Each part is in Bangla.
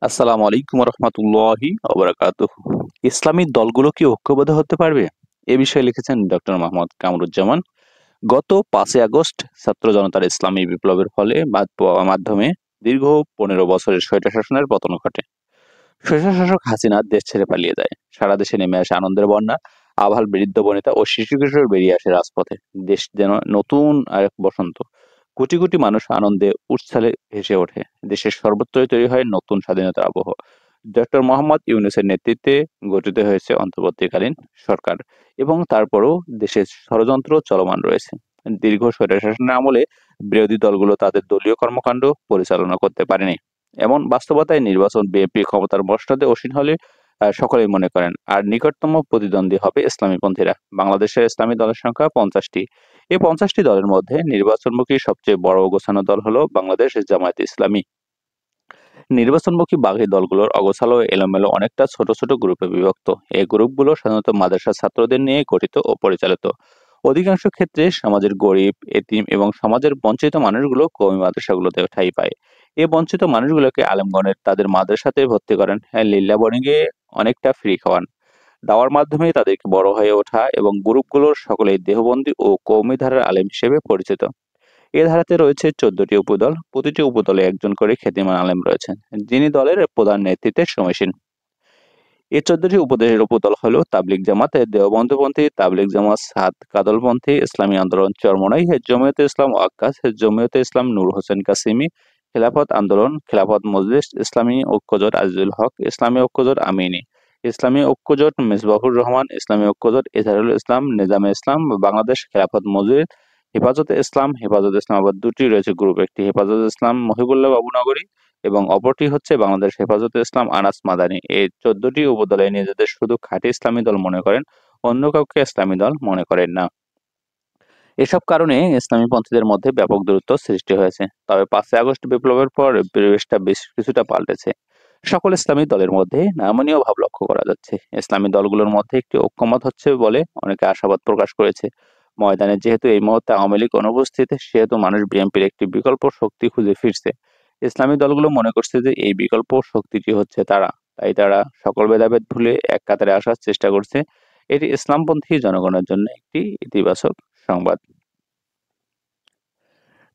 আসসালামু আলাইকুম রহমতুল্লাহি ওবারাকাতুহ। ইসলামী দলগুলো কি ঐক্যবদ্ধ হতে পারবে? এ বিষয়ে লিখেছেন ডক্টর মোহাম্মদ কামরুজ্জামান। গত 5ই আগস্ট ছাত্র জনতার ইসলামী বিপ্লবের ফলে মাধ্যমে দীর্ঘ 15 বছরের স্বৈরশাসনের পতন ঘটে। স্বৈরশাসক হাসিনা দেশ ছেড়ে পালিয়ে যায়। সারা দেশে নেমে আসে আনন্দের বন্যা। আবাল বৃদ্ধ বনিতা ও শিশু কিশোর বেরিয়ে আসে রাজপথে। দেশ যেন নতুন আরেক বসন্ত। কোটি কোটি মানুষ আনন্দে উৎসাহে ভেসে ওঠে। দেশের সর্বত্রই তৈরি হয় নতুন স্বাধীনতার আবহ। ডক্টর মোহাম্মদ ইউনূসের নেতৃত্বে গঠিত হয়েছে অন্তর্বর্তীকালীন সরকার, এবং তারপরও দেশের ষড়যন্ত্র চলমান রয়েছে। দীর্ঘ স্বৈরশাসনের আমলে বিরোধী দলগুলো তাদের দলীয় কর্মকাণ্ড পরিচালনা করতে পারেনি। এমন বাস্তবতায় নির্বাচন বিএনপি ক্ষমতার মসনদে আসীন হলে সকলেই মনে করেন আর নিকটতম প্রতিদ্বন্দ্বী হবে ইসলামীপন্থীরা। বাংলাদেশের ইসলামী দলের সংখ্যা 50টি। এই 50টি দলের মধ্যে নির্বাচনমুখী সবচেয়ে বড় ও গোছানো দল হলো বাংলাদেশ জামায়াতে ইসলামী। নির্বাচনমুখী বাকি দলগুলোর অগোছালো ও এলোমেলো অনেকটা ছোট ছোট গ্রুপে বিভক্ত। এই গ্রুপগুলো সাধারণত মাদ্রাসা ছাত্রদের নিয়ে গঠিত ও পরিচালিত। অধিকাংশ ক্ষেত্রে সমাজের গরিব, এতিম এবং সমাজের বঞ্চিত মানুষগুলো কওমি মাদ্রাসাগুলোতে ঠাঁই পায়। এই বঞ্চিত মানুষগুলোকে আলেমগণের তাদের মাদ্রাসাতে ভর্তি করেন, হ্যাঁ লিল্লা বোর্ডিংয়ে অনেকটা ফ্রি খাওয়ান। দাওয়ার মাধ্যমে তাদেরকে বড় হয়ে ওঠা, এবং গ্রুপগুলোর সকলেই দেহবন্দী ও কওমি ধারার আলেম হিসেবে পরিচিত। এ ধারাতে রয়েছে 14টি উপদল। প্রতিটি উপদলে একজন করে খ্যাতিমান আলেম রয়েছেন, যিনি দলের প্রধান নেতৃত্বে সমীচীন। এই 14টি উপদেশের উপদল হলো তাবলিগ জামাত, দেওবন্দপন্থী তাবলিগ জামাত, সাদ কাদলপন্থী ইসলামী আন্দোলন চরমনাই, জমিয়তে ইসলাম ওয়াক্কাস, জমিয়তে ইসলাম নূর হোসেন কাসিমি, খেলাফত আন্দোলন, খেলাফত মজলিস, ইসলামী ঐক্যজোট আজিজুল হক, ইসলামী ঐক্যজোট আমিনী, ইসলামী ঐক্যজোট মিসবাহুর রহমান, ইসলামী ঐক্যজোট এজাহারুল ইসলাম, নিজামে ইসলাম, বাংলাদেশ খেলাফত মজলিস, হেফাজতে ইসলাম। হেফাজতে ইসলাম আবার দুটি রয়েছে গ্রুপ, একটি হেফাজতে ইসলাম মহিবুল্লাহ বাবুনগরী এবং অপরটি হচ্ছে বাংলাদেশ হেফাজতে ইসলাম আনাস মাদানী। এই 14টি উপদলে নিজেদের শুধু খাঁটি ইসলামী দল মনে করেন, অন্য কাউকে ইসলামী দল মনে করেন না। এসব কারণে ইসলামী পন্থীদের মধ্যে ব্যাপক দূরত্ব সৃষ্টি হয়েছে। তবে 5ই আগস্ট বিপ্লবের পর পরিবেশটা বেশ কিছুটা পাল্টেছে। সকল ইসলামী দলের মধ্যে নমনীয় ভাব লক্ষ্য করা যাচ্ছে। ইসলামী দলগুলোর মধ্যে একটি ঐক্যমত হচ্ছে বলে অনেকে আশাবাদ প্রকাশ করেছে। ময়দানে যেহেতু এই মুহূর্তে আওয়ামী লীগ অনুপস্থিত, সেহেতু মানুষ বিএনপির একটি বিকল্প শক্তি খুঁজে ফিরছে। ইসলামী দলগুলো মনে করছে যে এই বিকল্প শক্তিটি হচ্ছে তারা। তাই তারা সকল ভেদাভেদ ভুলে এক কাতারে আসার চেষ্টা করছে। এটি ইসলামপন্থী জনগণের জন্য একটি ইতিবাচক সংবাদ।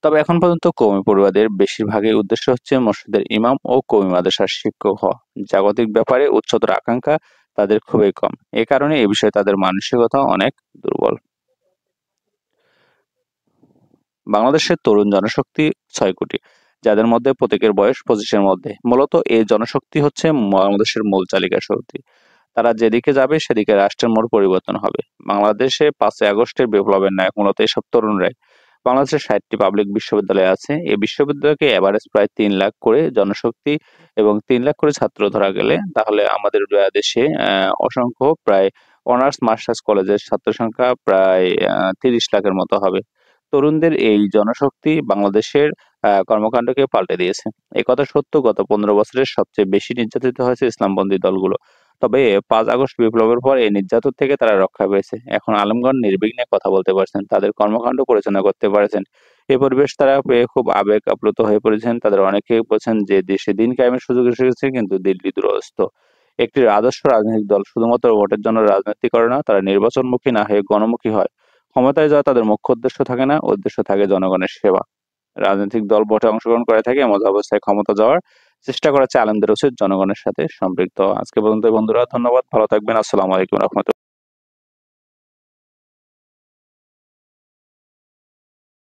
তবে এখন পর্যন্ত কওমি পড়ুয়াদের বেশিরভাগই উদ্দেশ্য হচ্ছে মসজিদের ইমাম ও কওমি মাদ্রাসার শিক্ষক হওয়া। জাগতিক ব্যাপারে উচ্চতর আকাঙ্ক্ষা তাদের খুবই কম। এ কারণে এ বিষয়ে তাদের মানসিকতা অনেক দুর্বল। বাংলাদেশের তরুণ জনশক্তি 6 কোটি, যাদের মধ্যে প্রত্যেকের বয়স 25-এর মধ্যে। মূলত এই জনশক্তি হচ্ছে বাংলাদেশের মূল চালিকা শক্তি। তারা যেদিকে যাবে সেদিকে রাষ্ট্রের মোড় পরিবর্তন হবে। বাংলাদেশে 5ই আগস্টের বিপ্লবের নায়ক মূলত এসব তরুণরাই। বাংলাদেশে 60টি পাবলিক বিশ্ববিদ্যালয় আছে। এই বিশ্ববিদ্যালয়কে এভারেজ প্রায় 3 লাখ করে জনশক্তি এবং 3 লাখ করে ছাত্র ধরা গেলে, তাহলে আমাদের দেশে অসংখ্য প্রায় অনার্স মাস্টার্স কলেজের ছাত্র সংখ্যা প্রায় 30 লাখের মতো হবে। তরুণদের এই জনশক্তি বাংলাদেশের কর্মকাণ্ডকে পাল্টে দিয়েছে। একথা সত্য, গত 15 বছরের সবচেয়ে বেশি নির্যাতিত হয়েছে ইসলামপন্থী দলগুলো। তবে 5 আগস্ট বিপ্লবের পর এই নির্যাতন থেকে তারা রক্ষা পেয়েছে। এখন আলেমগণ নির্বিঘ্নে কথা বলতে পারছেন, তাদের কর্মকাণ্ড পরিচালনা করতে পারছেন। এই পরিবেশ তারা পেয়ে খুব আবেগ আপ্লুত হয়ে পড়েছেন। তাদের অনেকেই বলছেন যে দেশে দিন কায়েমের সুযোগ এসে গেছে, কিন্তু দিল্লি দূরস্থ। একটি আদর্শ রাজনৈতিক দল শুধুমাত্র ভোটের জন্য রাজনীতি করে না, তারা নির্বাচনমুখী না হয়ে গণমুখী হয়। ক্ষমতায় যাওয়া তাদের মুখ্য উদ্দেশ্য থাকে না, উদ্দেশ্য থাকে জনগণের সেবা। রাজনৈতিক দল ভোটে অংশগ্রহণ করে থাকে, এমন অবস্থায় ক্ষমতা যাওয়ার চেষ্টা করেছে আলেমদের উচিত জনগণের সাথে সম্পৃক্ত। আজকে পর্যন্ত বন্ধুরা, ধন্যবাদ, ভালো থাকবেন। আসসালামু আলাইকুম রহমতুল্লাহ।